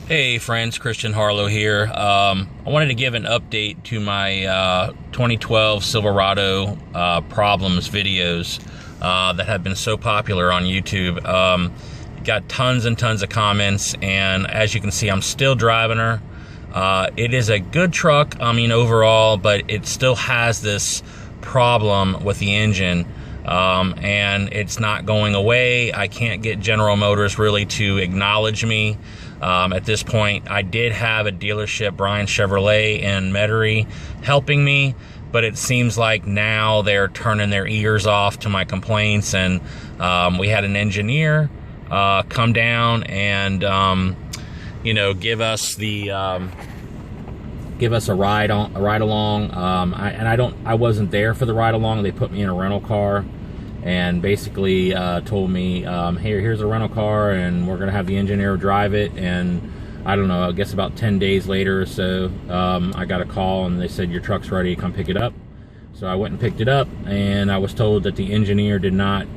Hey friends, Christian Harlow here. I wanted to give an update to my 2012 Silverado problems videos that have been so popular on YouTube. Got tons and tons of comments, and as you can see, I'm still driving her. It is a good truck, overall, but it still has this problem with the engine. And it's not going away. I can't get General Motors really to acknowledge me. At this point, I did have a dealership, Bryan Chevrolet in Metairie, helping me, but it seems like now they're turning their ears off to my complaints. And we had an engineer come down and give us a ride along. I wasn't there for the ride along. They put me in a rental car and basically told me, here's a rental car, and we're gonna have the engineer drive it. And I don't know, I guess about 10 days later or so, I got a call and they said, your truck's ready, come pick it up. So I went and picked it up, and I was told that the engineer did not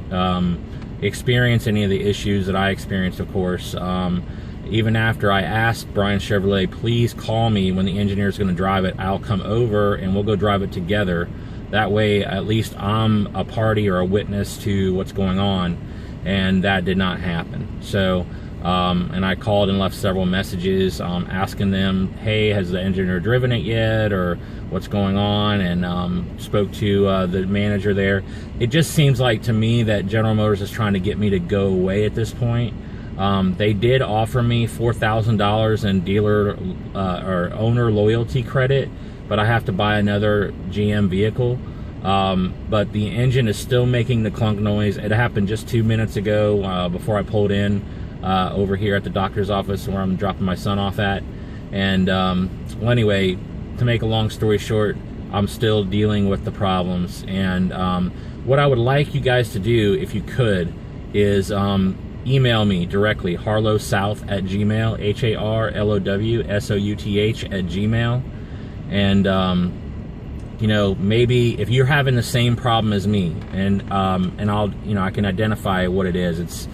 experience any of the issues that I experienced, of course. Even after I asked Bryan Chevrolet, please call me when the engineer is going to drive it, I'll come over and we'll go drive it together. That way, at least I'm a party or a witness to what's going on, and that did not happen. So, and I called and left several messages asking them, hey, has the engineer driven it yet, or what's going on, and spoke to the manager there. It just seems like to me that General Motors is trying to get me to go away at this point. They did offer me $4,000 in dealer or owner loyalty credit, but I have to buy another GM vehicle. But the engine is still making the clunk noise. It happened just 2 minutes ago before I pulled in over here at the doctor's office where I'm dropping my son off at. And well, anyway, to make a long story short, I'm still dealing with the problems. And what I would like you guys to do, if you could, is email me directly, harlowsouth@gmail, HARLOWSOUTH@gmail. And maybe if you're having the same problem as me, and I can identify what it is. It's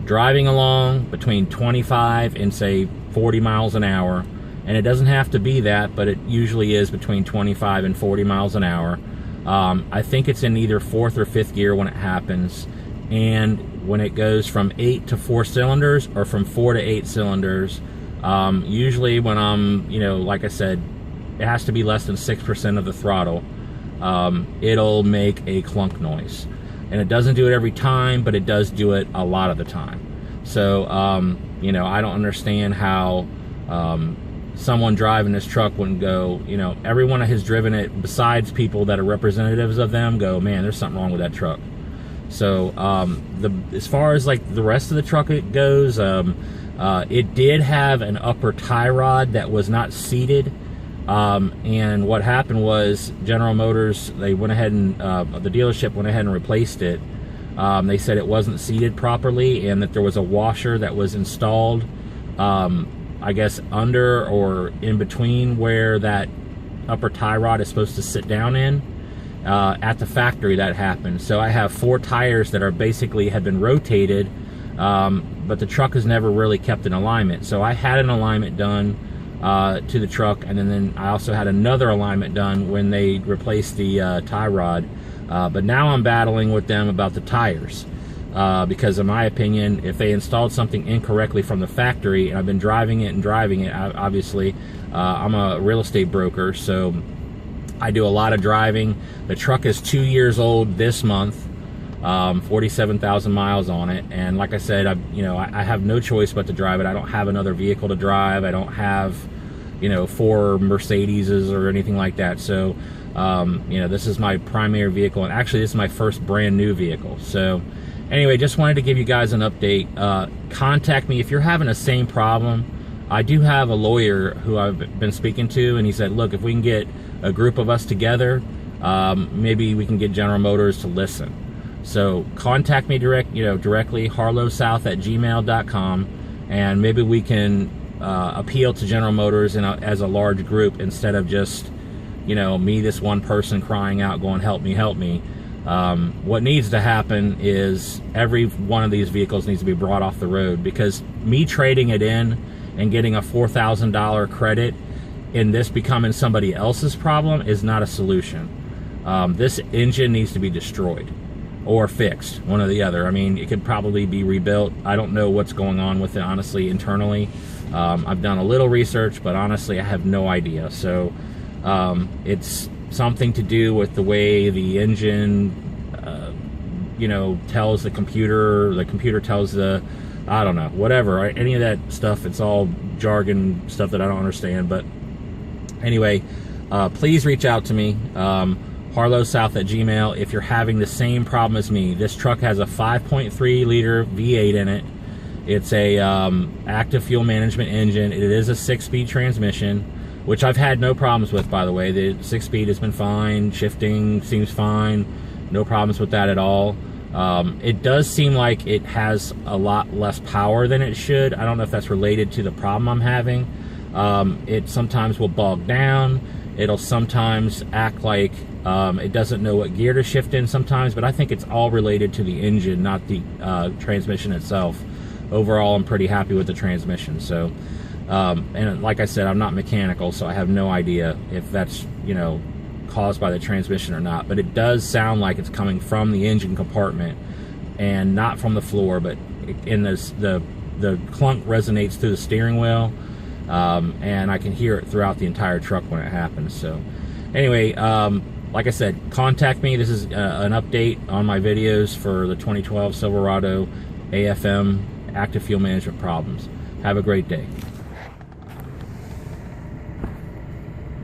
driving along between 25 and say 40 miles an hour, and it doesn't have to be that, but it usually is between 25 and 40 miles an hour. I think it's in either fourth or fifth gear when it happens, and when it goes from 8 to 4 cylinders or from 4 to 8 cylinders, usually when I'm, like I said, it has to be less than 6% of the throttle, it'll make a clunk noise. And it doesn't do it every time, but it does do it a lot of the time. So, I don't understand how someone driving this truck wouldn't go, everyone that has driven it, besides people that are representatives of them, go, man, there's something wrong with that truck. So, as far as like the rest of the truck it goes, it did have an upper tie rod that was not seated. And what happened was General Motors, they went ahead and the dealership went ahead and replaced it. They said it wasn't seated properly, and that there was a washer that was installed, I guess under or in between where that upper tie rod is supposed to sit down in. At the factory that happened. So I have 4 tires that are basically had been rotated, but the truck has never really kept in alignment. So I had an alignment done to the truck, and then I also had another alignment done when they replaced the tie rod. But now I'm battling with them about the tires, because in my opinion, if they installed something incorrectly from the factory, and I've been driving it, obviously, I'm a real estate broker, so I do a lot of driving. The truck is 2 years old this month, 47,000 miles on it, and like I said, I have no choice but to drive it. I don't have another vehicle to drive. I don't have 4 Mercedeses or anything like that. So this is my primary vehicle, and actually this is my first brand new vehicle. So anyway, just wanted to give you guys an update. Contact me if you're having the same problem. I do have a lawyer who I've been speaking to, and he said, look, if we can get a group of us together, maybe we can get General Motors to listen. So contact me directly, harlowsouth@gmail.com, and maybe we can appeal to General Motors as a large group, instead of just me, this one person crying out going, help me, help me. What needs to happen is every one of these vehicles needs to be brought off the road, because me trading it in and getting a $4,000 credit in this becoming somebody else's problem is not a solution. This engine needs to be destroyed or fixed, one or the other. I mean, it could probably be rebuilt. I don't know what's going on with it, honestly, internally. I've done a little research, but honestly, I have no idea. So it's something to do with the way the engine, tells the computer tells the, I don't know, whatever, right? Any of that stuff. It's all jargon stuff that I don't understand. But anyway, please reach out to me, harlowsouth@gmail.com, if you're having the same problem as me. This truck has a 5.3 liter V8 in it. It's a active fuel management engine. It is a 6-speed transmission, which I've had no problems with, by the way. The 6-speed has been fine. Shifting seems fine. No problems with that at all. It does seem like it has a lot less power than it should. I don't know if that's related to the problem I'm having. It sometimes will bog down. It'll sometimes act like it doesn't know what gear to shift in sometimes, but I think it's all related to the engine, not the transmission itself. Overall, I'm pretty happy with the transmission. So, and like I said, I'm not mechanical, so I have no idea if that's, caused by the transmission or not. But it does sound like it's coming from the engine compartment and not from the floor, but in this, the clunk resonates through the steering wheel, and I can hear it throughout the entire truck when it happens. So anyway, like I said, contact me. This is an update on my videos for the 2012 Silverado AFM active fuel management problems. Have a great day.